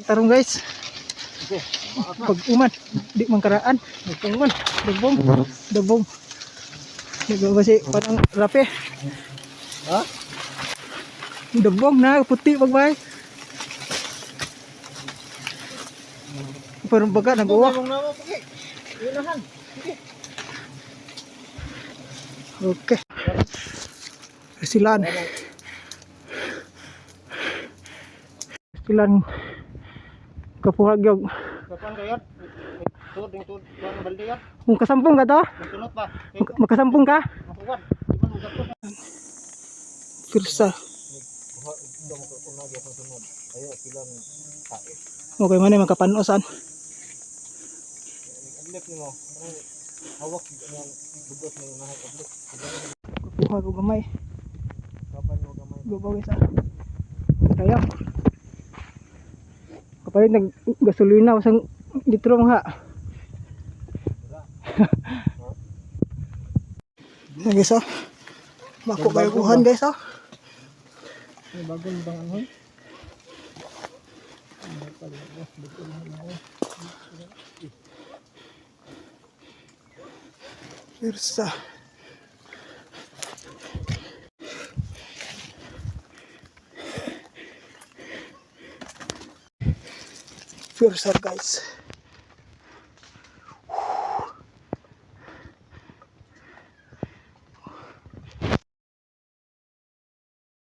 Tarong guys. Pag uman, di mangkaraan. Nagpungon, dagbong, dagbong. Nagabasi parang rapi. Ha? Dagbong na puti pagbay. Parang baga nag-uwak. Okay. Silan. Silan kapuhag yung Kapan kayat? Tuod ning tuod kuan balde yat. kung kasampung ka to? Tunot pa. Makasampung ka? Makuwan. Iban mo gapon. Firsa. Dong ko kunag sa sunod. Ayo silang tae. Okay man makapanosan. Adlek nimo. Hawak ng bugot ng nahay adlek. Kapuhag og gamay. Kapan mo gamay. Gubawis kaya kapalit nag gasolina usang litro nga. Nah guys mako bayuhan guys May bagong bangon. Firsa. Firsa guys.